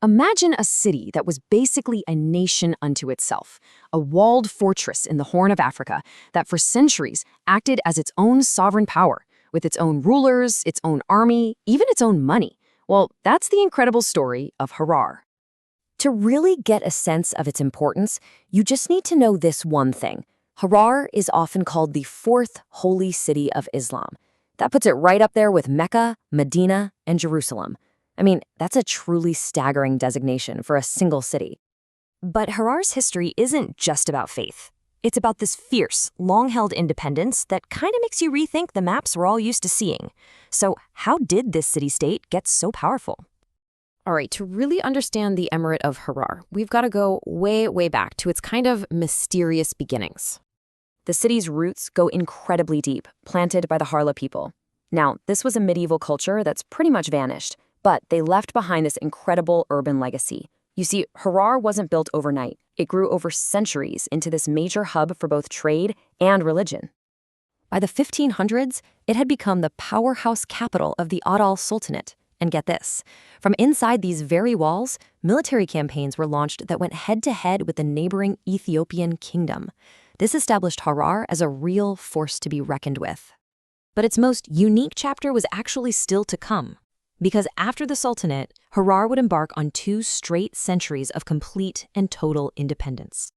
Imagine a city that was basically a nation unto itself, a walled fortress in the Horn of Africa that for centuries acted as its own sovereign power, with its own rulers, its own army, even its own money. Well, that's the incredible story of Harar. To really get a sense of its importance, you just need to know this one thing. Harar is often called the fourth holy city of Islam. That puts it right up there with Mecca, Medina, and Jerusalem. I mean, that's a truly staggering designation for a single city. But Harar's history isn't just about faith. It's about this fierce, long-held independence that kind of makes you rethink the maps we're all used to seeing. So how did this city-state get so powerful? All right, to really understand the Emirate of Harar, we've got to go way, way back to its kind of mysterious beginnings. The city's roots go incredibly deep, planted by the Harla people. Now, this was a medieval culture that's pretty much vanished, but they left behind this incredible urban legacy. You see, Harar wasn't built overnight. It grew over centuries into this major hub for both trade and religion. By the 1500s, it had become the powerhouse capital of the Adal Sultanate. And get this, from inside these very walls, military campaigns were launched that went head-to-head with the neighboring Ethiopian kingdom. This established Harar as a real force to be reckoned with. But its most unique chapter was actually still to come. Because after the Sultanate, Harar would embark on 2 straight centuries of complete and total independence.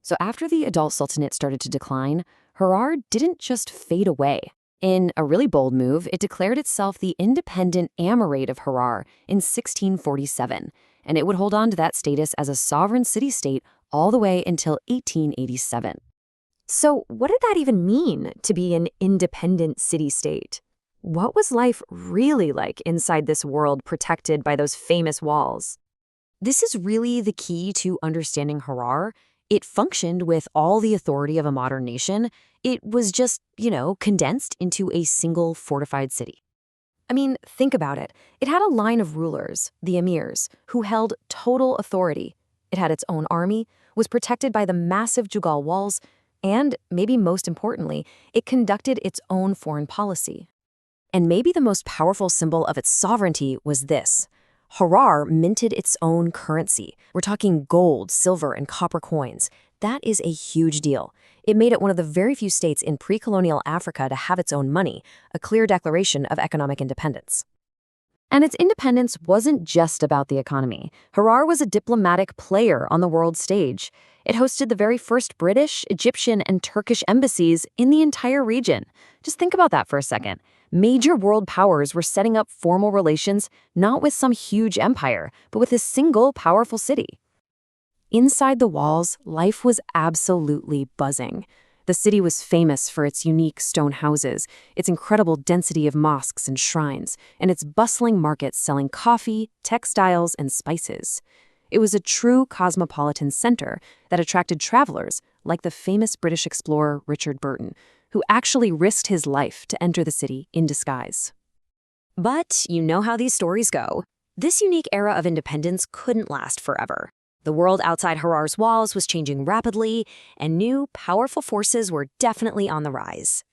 So after the Adal Sultanate started to decline, Harar didn't just fade away. In a really bold move, it declared itself the independent Emirate of Harar in 1647, and it would hold on to that status as a sovereign city-state all the way until 1887. So what did that even mean, to be an independent city-state? What was life really like inside this world protected by those famous walls? This is really the key to understanding Harar. It functioned with all the authority of a modern nation. It was just, condensed into a single fortified city. I mean, think about it. It had a line of rulers, the emirs, who held total authority. It had its own army, was protected by the massive Jugal walls, and, maybe most importantly, it conducted its own foreign policy. And maybe the most powerful symbol of its sovereignty was this. Harar minted its own currency. We're talking gold, silver, and copper coins. That is a huge deal. It made it one of the very few states in pre-colonial Africa to have its own money, a clear declaration of economic independence. And its independence wasn't just about the economy. Harar was a diplomatic player on the world stage. It hosted the very first British, Egyptian, and Turkish embassies in the entire region. Just think about that for a second. Major world powers were setting up formal relations not with some huge empire, but with a single powerful city. Inside the walls, life was absolutely buzzing. The city was famous for its unique stone houses, its incredible density of mosques and shrines, and its bustling markets selling coffee, textiles, and spices. It was a true cosmopolitan center that attracted travelers like the famous British explorer Richard Burton, who actually risked his life to enter the city in disguise. But you know how these stories go. This unique era of independence couldn't last forever. The world outside Harar's walls was changing rapidly, and new, powerful forces were definitely on the rise.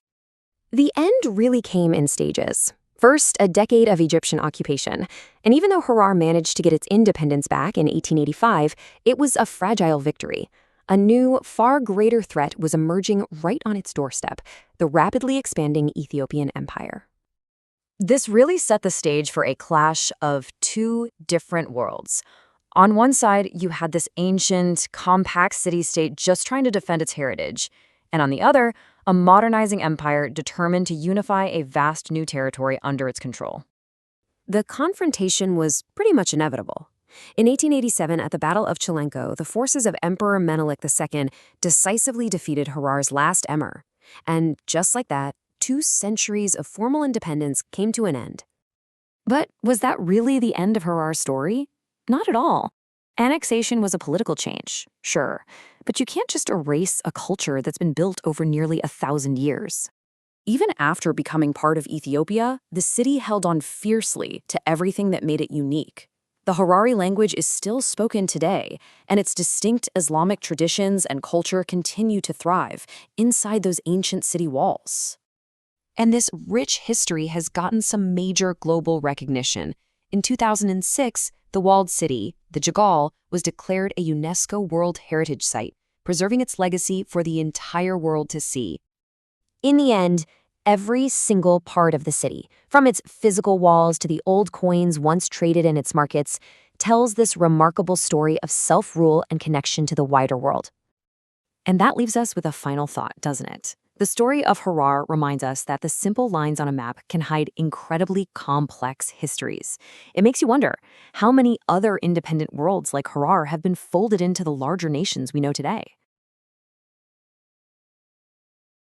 The end really came in stages. First, a decade of Egyptian occupation. And even though Harar managed to get its independence back in 1885, it was a fragile victory. A new, far greater threat was emerging right on its doorstep, the rapidly expanding Ethiopian Empire. This really set the stage for a clash of 2 different worlds. On one side, you had this ancient, compact city-state just trying to defend its heritage. And on the other, a modernizing empire determined to unify a vast new territory under its control. The confrontation was pretty much inevitable. In 1887, at the Battle of Chilenko, the forces of Emperor Menelik II decisively defeated Harar's last emir. And just like that, 2 centuries of formal independence came to an end. But was that really the end of Harar's story? Not at all. Annexation was a political change, sure, but you can't just erase a culture that's been built over nearly 1,000 years. Even after becoming part of Ethiopia, the city held on fiercely to everything that made it unique. The Harari language is still spoken today, and its distinct Islamic traditions and culture continue to thrive inside those ancient city walls. And this rich history has gotten some major global recognition. In 2006, the walled city, the Jagal, was declared a UNESCO World Heritage Site, preserving its legacy for the entire world to see. In the end, every single part of the city, from its physical walls to the old coins once traded in its markets, tells this remarkable story of self-rule and connection to the wider world. And that leaves us with a final thought, doesn't it? The story of Harar reminds us that the simple lines on a map can hide incredibly complex histories. It makes you wonder, how many other independent worlds like Harar have been folded into the larger nations we know today?